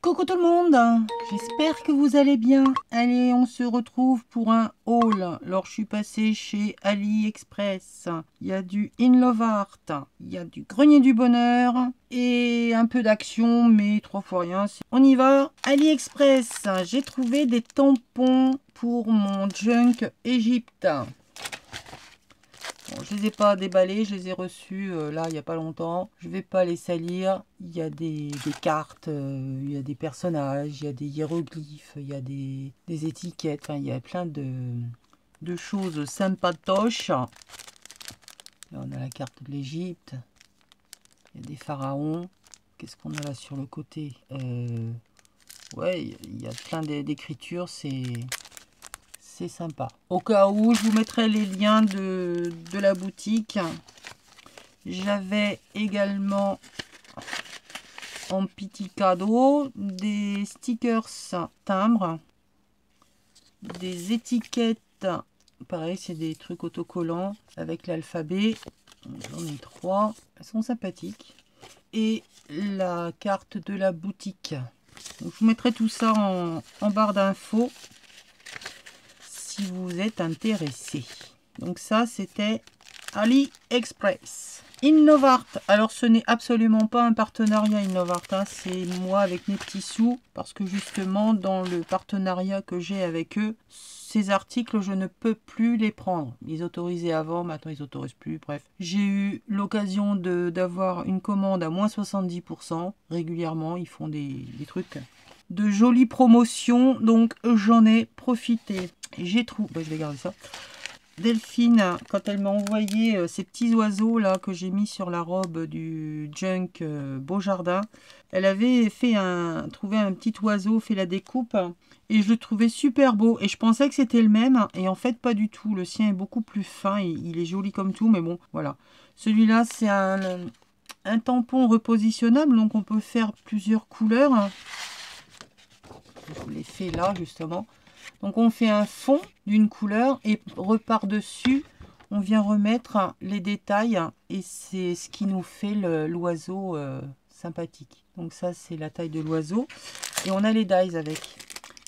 Coucou tout le monde, j'espère que vous allez bien. Allez, on se retrouve pour un haul. Alors je suis passée chez AliExpress. Il y a du In Love Art, il y a du Grenier du Bonheur et un peu d'action, mais 3 fois rien. On y va. AliExpress, j'ai trouvé des tampons pour mon junk Égypte. Bon, je les ai pas déballés, je les ai reçus là il n'y a pas longtemps. Je vais pas les salir. Il y a des cartes, il y a des personnages, il y a des hiéroglyphes, il y a des étiquettes. Enfin, il y a plein de choses sympatoches. Là on a la carte de l'Égypte. Il y a des pharaons. Qu'est-ce qu'on a là sur le côté? Ouais, il y a plein d'écritures, c'est sympa. Au cas où, je vous mettrai les liens de la boutique. J'avais également en petit cadeau des stickers timbres, des étiquettes. Pareil, c'est des trucs autocollants avec l'alphabet. J'en ai 3. Elles sont sympathiques. Et la carte de la boutique. Donc, je vous mettrai tout ça en barre d'infos. Si vous êtes intéressé. Donc ça c'était AliExpress. In Love Art, alors ce n'est absolument pas un partenariat In Love Art, hein. C'est moi avec mes petits sous, parce que justement dans le partenariat que j'ai avec eux, ces articles je ne peux plus les prendre. Ils autorisaient avant, maintenant ils autorisent plus, bref. J'ai eu l'occasion d'avoir une commande à moins 70%, régulièrement ils font des trucs de jolies promotions, donc j'en ai profité. J'ai trouvé, je vais garder ça. Delphine, quand elle m'a envoyé ces petits oiseaux là que j'ai mis sur la robe du junk Beau Jardin, elle avait trouvé un petit oiseau, fait la découpe et je le trouvais super beau et je pensais que c'était le même et en fait pas du tout. Le sien est beaucoup plus fin, il est joli comme tout, mais bon voilà. Celui-là c'est un tampon repositionnable, donc on peut faire plusieurs couleurs. Je vous l'ai fait là justement. Donc on fait un fond d'une couleur et repart dessus on vient remettre les détails et c'est ce qui nous fait l'oiseau sympathique. Donc ça c'est la taille de l'oiseau et on a les dies avec.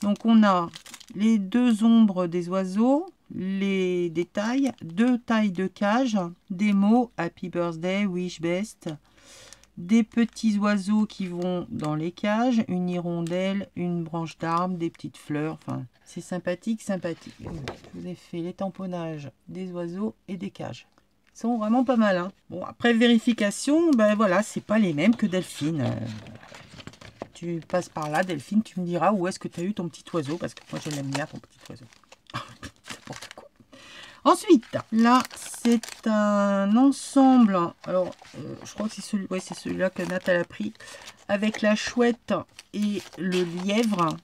Donc on a les deux ombres des oiseaux, les détails, 2 tailles de cage, des mots Happy Birthday, Wish Best, des petits oiseaux qui vont dans les cages, une hirondelle, une branche d'arbre, des petites fleurs, enfin c'est sympathique, sympathique. Je vous ai fait les tamponnages des oiseaux et des cages. Ils sont vraiment pas mal, hein. Bon, après vérification, ben voilà, c'est pas les mêmes que Delphine. Tu passes par là, Delphine, tu me diras où est-ce que tu as eu ton petit oiseau, parce que moi je l'aime bien ton petit oiseau. N'importe quoi. Ensuite, là, c'est un ensemble. Alors, je crois que c'est celui-là que Nathalie a pris. Avec la chouette et le lièvre.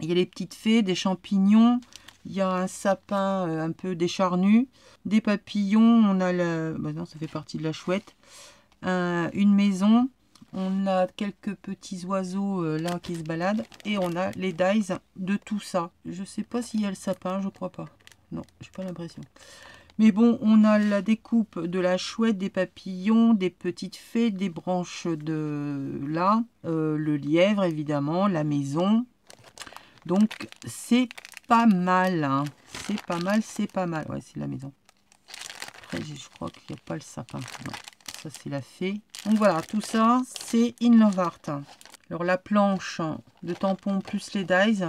Il y a les petites fées, des champignons. Il y a un sapin un peu décharnu. Des papillons. On a non, ça fait partie de la chouette. Une maison. On a quelques petits oiseaux là qui se baladent. Et on a les dies de tout ça. Je ne sais pas s'il y a le sapin, je crois pas. Non, j'ai pas l'impression. Mais bon, on a la découpe de la chouette, des papillons, des petites fées, des branches de là, le lièvre évidemment, la maison. Donc c'est pas mal, hein. C'est pas mal, c'est pas mal. Ouais, c'est la maison. Après, je crois qu'il n'y a pas le sapin. Non, ça c'est la fée. Donc voilà, tout ça c'est In Love Art. Alors la planche de tampons plus les dies.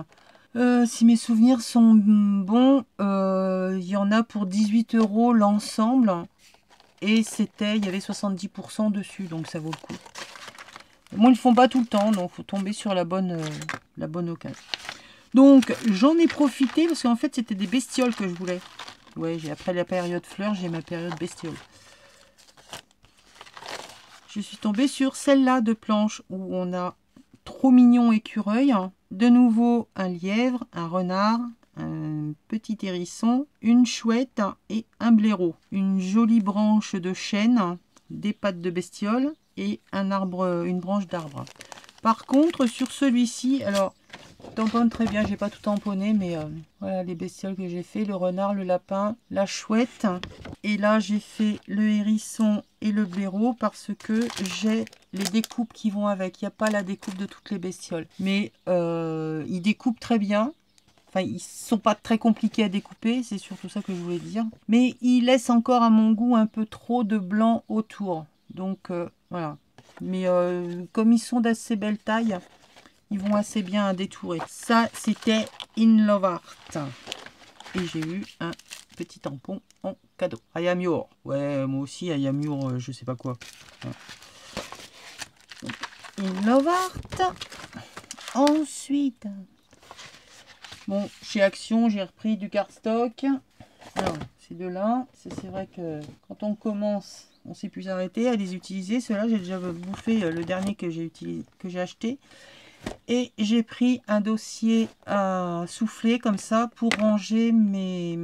Si mes souvenirs sont bons, il y en a pour 18 € l'ensemble. Et il y avait 70% dessus, donc ça vaut le coup. Bon, ils ne font pas tout le temps, donc il faut tomber sur la bonne occasion. Donc j'en ai profité, parce qu'en fait c'était des bestioles que je voulais. Ouais, après la période fleurs, j'ai ma période bestiole. Je suis tombée sur celle-là de planche, où on a trop mignon écureuil. De nouveau, un lièvre, un renard, un petit hérisson, une chouette et un blaireau. Une jolie branche de chêne, des pattes de bestiole et un arbre, une branche d'arbre. Par contre, sur celui-ci, alors, tamponne très bien, j'ai pas tout tamponné, mais voilà les bestioles que j'ai fait, le renard, le lapin, la chouette. Et là j'ai fait le hérisson et le blaireau parce que j'ai les découpes qui vont avec. Il n'y a pas la découpe de toutes les bestioles, mais ils découpent très bien. Enfin, ils sont pas très compliqués à découper, c'est surtout ça que je voulais dire. Mais ils laissent encore à mon goût un peu trop de blanc autour. Donc voilà. Mais comme ils sont d'assez belle taille, ils vont assez bien détourer. Ça, c'était In Love Art. Et j'ai eu un petit tampon en cadeau. I am your. Ouais, moi aussi, I am your, je sais pas quoi. In Love Art. Ensuite, bon, chez Action, j'ai repris du cardstock. Alors, ces deux-là, c'est vrai que quand on commence, on ne sait plus s'arrêter à les utiliser. Ceux-là, j'ai déjà bouffé le dernier que j'ai acheté. Et j'ai pris un dossier à souffler comme ça pour ranger mes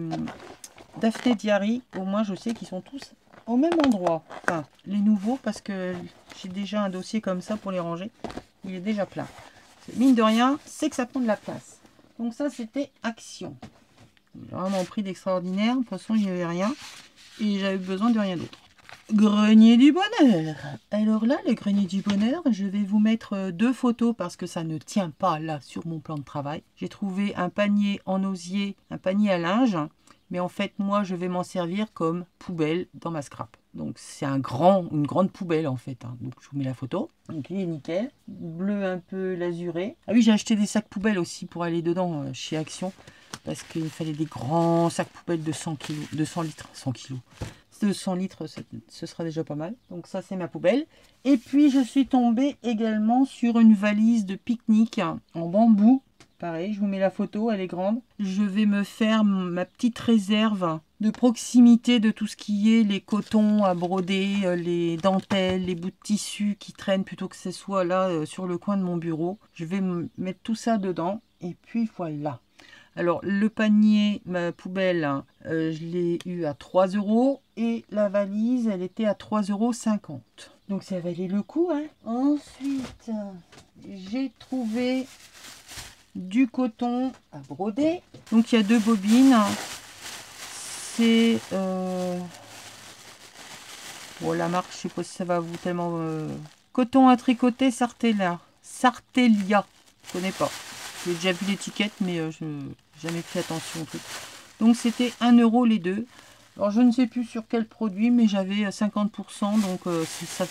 Daphné Diary. Au moins, je sais qu'ils sont tous au même endroit. Enfin, les nouveaux, parce que j'ai déjà un dossier comme ça pour les ranger. Il est déjà plein. Mine de rien, c'est que ça prend de la place. Donc ça, c'était Action. J'ai vraiment pris d'extraordinaire. De toute façon, il n'y avait rien. Et j'avais besoin de rien d'autre. Grenier du bonheur. Alors là, le grenier du bonheur, je vais vous mettre deux photos parce que ça ne tient pas là sur mon plan de travail. J'ai trouvé un panier en osier, un panier à linge. Mais en fait, moi, je vais m'en servir comme poubelle dans ma scrap. Donc, c'est une grande poubelle, en fait. Hein. Donc, je vous mets la photo. Donc, il est nickel. Bleu un peu lazuré. Ah oui, j'ai acheté des sacs poubelles aussi pour aller dedans chez Action. Parce qu'il fallait des grands sacs poubelles de 100 kg, de 100 litres. 100 kg. 200 litres, ce sera déjà pas mal. Donc, ça, c'est ma poubelle. Et puis, je suis tombée également sur une valise de pique-nique en bambou. Pareil, je vous mets la photo, elle est grande. Je vais me faire ma petite réserve de proximité de tout ce qui est les cotons à broder, les dentelles, les bouts de tissu qui traînent plutôt que ce soit là sur le coin de mon bureau. Je vais mettre tout ça dedans et puis voilà. Alors le panier, ma poubelle, je l'ai eu à 3 € et la valise, elle était à 3,50 €. Donc ça valait le coup. Hein. Ensuite, j'ai trouvé du coton à broder. Donc il y a deux bobines. C'est bon, la marque, je sais pas si ça va vous tellement coton à tricoter Sartelia. Je connais pas. J'ai déjà vu l'étiquette, mais je n'ai jamais fait attention au truc. Donc c'était 1 € les deux. Alors je ne sais plus sur quel produit, mais j'avais 50%, donc ça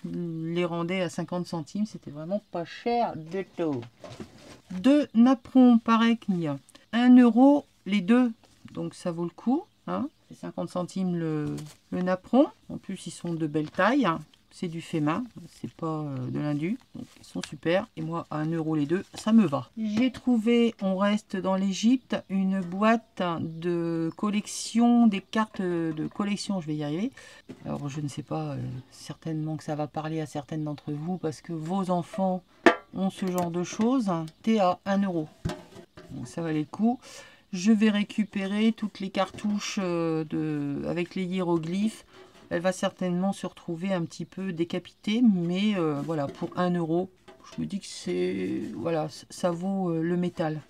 les rendait à 50 centimes. C'était vraiment pas cher du tout. Deux napperons, pareil qu'il y a 1 € les deux, donc ça vaut le coup. Hein. C'est 50 centimes le napperon. En plus, ils sont de belle taille. C'est du fait main, c'est pas de l'indu. Donc ils sont super. Et moi, à 1 € les deux, ça me va. J'ai trouvé, on reste dans l'Égypte, une boîte de collection, des cartes de collection. Je vais y arriver. Alors, je ne sais pas, certainement que ça va parler à certaines d'entre vous parce que vos enfants ont ce genre de choses. T'es à 1 €. Donc ça valait le coup. Je vais récupérer toutes les cartouches avec les hiéroglyphes. Elle va certainement se retrouver un petit peu décapitée, mais voilà, pour 1 €, je me dis que c'est voilà, ça vaut le métal.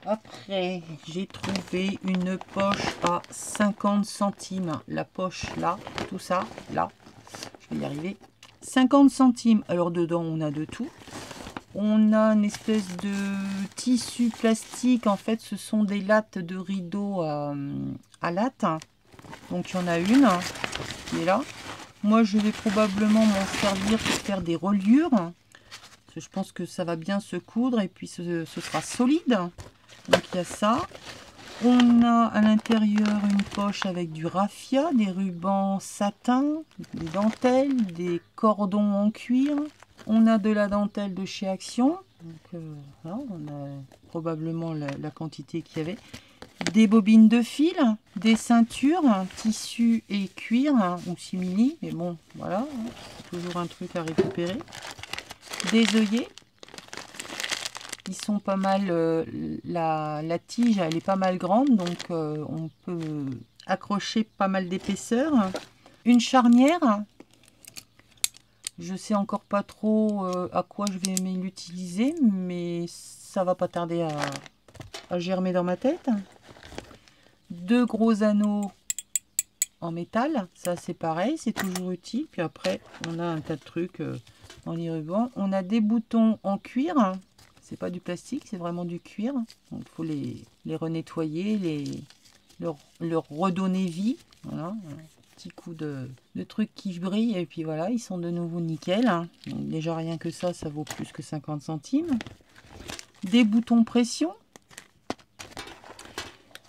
Après, j'ai trouvé une poche à 50 centimes. La poche là, tout ça, là, je vais y arriver. 50 centimes. Alors dedans, on a de tout. On a une espèce de tissu plastique. En fait, ce sont des lattes de rideaux à lattes. Donc, il y en a une qui est là. Moi, je vais probablement m'en servir pour faire des reliures. Parce que je pense que ça va bien se coudre et puis ce sera solide. Donc, il y a ça. On a à l'intérieur une poche avec du raffia, des rubans satin, des dentelles, des cordons en cuir. On a de la dentelle de chez Action. Donc, voilà, on a probablement la quantité qu'il y avait. Des bobines de fil, des ceintures, tissu et cuir, ou simili. Mais bon, voilà, toujours un truc à récupérer. Des œillets. Ils sont pas mal, la tige elle est pas mal grande, donc on peut accrocher pas mal d'épaisseur. Une charnière, Je sais encore pas trop à quoi je vais l'utiliser, mais ça va pas tarder à germer dans ma tête. 2 gros anneaux en métal, ça c'est pareil, c'est toujours utile. Puis après, on a un tas de trucs dans les rubans. On a des boutons en cuir, c'est pas du plastique, c'est vraiment du cuir. Donc il faut les renettoyer, leur redonner vie. Voilà, un petit coup de truc qui brille, et puis voilà, ils sont de nouveau nickel. Donc déjà rien que ça vaut plus que 50 centimes. Des boutons pression.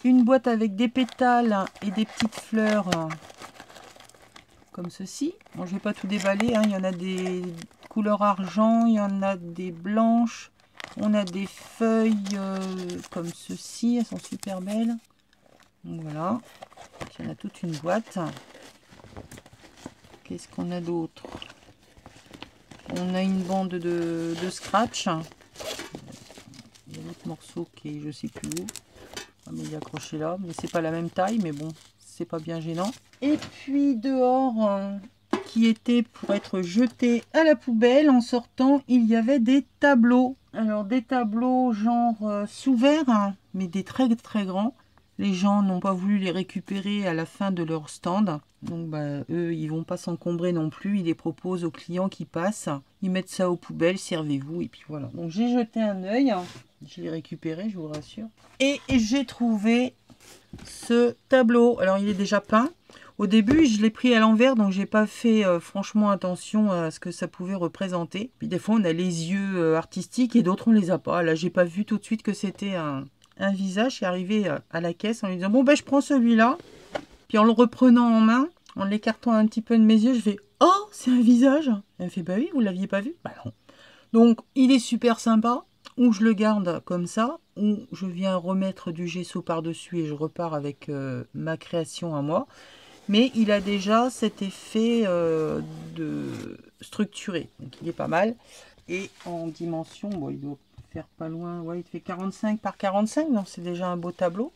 Une boîte avec des pétales et des petites fleurs comme ceci. Bon, je ne vais pas tout déballer, il y en a des couleurs argent, il y en a des blanches, on a des feuilles comme ceci, elles sont super belles. Donc voilà, il y en a toute une boîte. Qu'est-ce qu'on a d'autre? On a une bande de scratch. Il y a l'autre morceau qui est je sais plus où. Mais il est accroché là, mais c'est pas la même taille, mais bon, c'est pas bien gênant. Et puis dehors, qui était pour être jeté à la poubelle en sortant, il y avait des tableaux. Alors des tableaux genre sous verre, hein, mais des très très grands. Les gens n'ont pas voulu les récupérer à la fin de leur stand. Donc bah, eux, ils vont pas s'encombrer non plus. Ils les proposent aux clients qui passent. Ils mettent ça aux poubelles, servez-vous. Et puis voilà. Donc j'ai jeté un œil. Je l'ai récupéré, je vous rassure. Et j'ai trouvé ce tableau. Alors il est déjà peint. Au début, je l'ai pris à l'envers, donc j'ai pas fait franchement attention à ce que ça pouvait représenter. Puis des fois, on a les yeux artistiques et d'autres on les a pas. Là, j'ai pas vu tout de suite que c'était un visage. Je suis arrivée à la caisse en lui disant bon ben je prends celui-là. Puis en le reprenant en main, en l'écartant un petit peu de mes yeux, je fais oh c'est un visage. Elle me fait bah oui, vous l'aviez pas vu? Bah non. Donc il est super sympa. Ou je le garde comme ça, ou je viens remettre du gesso par-dessus et je repars avec ma création à moi. Mais il a déjà cet effet de structuré, donc il est pas mal. Et en dimension, bon, il doit faire pas loin, ouais, il fait 45 par 45, donc c'est déjà un beau tableau.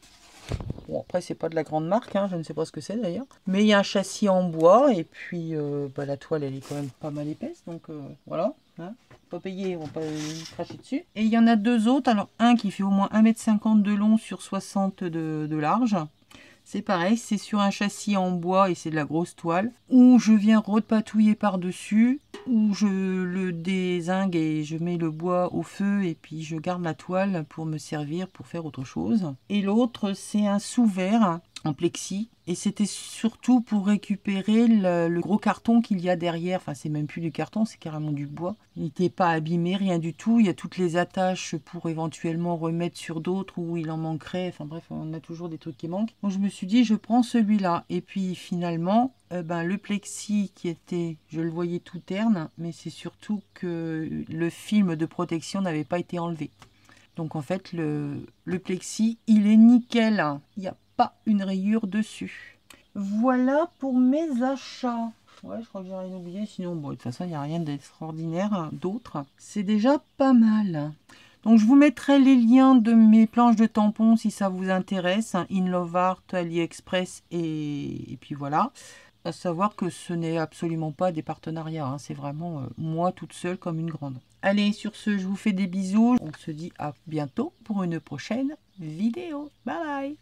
Bon, après, c'est pas de la grande marque, hein, je ne sais pas ce que c'est d'ailleurs. Mais il y a un châssis en bois, et puis bah, la toile, elle est quand même pas mal épaisse, donc voilà. Hein. Pas payer, on va pas cracher dessus. Et il y en a 2 autres, alors un qui fait au moins 1,50 m de long sur 60 de large. C'est pareil, c'est sur un châssis en bois et c'est de la grosse toile. Où je viens repatouiller par-dessus, où je le dézingue et je mets le bois au feu et puis je garde la toile pour me servir pour faire autre chose. Et l'autre, c'est un sous-verre en plexi. Et c'était surtout pour récupérer le gros carton qu'il y a derrière. Enfin, c'est même plus du carton, c'est carrément du bois. Il n'était pas abîmé, rien du tout. Il y a toutes les attaches pour éventuellement remettre sur d'autres où il en manquerait. Enfin bref, on a toujours des trucs qui manquent. Donc je me suis dit, je prends celui-là. Et puis finalement, le plexi qui était, je le voyais tout terne, mais c'est surtout que le film de protection n'avait pas été enlevé. Donc en fait, le plexi, il est nickel. Il n'y a pas une rayure dessus. Voilà pour mes achats. Ouais, je crois que j'ai rien oublié. Sinon, bon, de toute façon, il n'y a rien d'extraordinaire d'autre. C'est déjà pas mal. Donc, je vous mettrai les liens de mes planches de tampons si ça vous intéresse. In Love Art, AliExpress et puis voilà. À savoir que ce n'est absolument pas des partenariats. Hein. C'est vraiment moi toute seule comme une grande. Allez, sur ce, je vous fais des bisous. On se dit à bientôt pour une prochaine vidéo. Bye bye!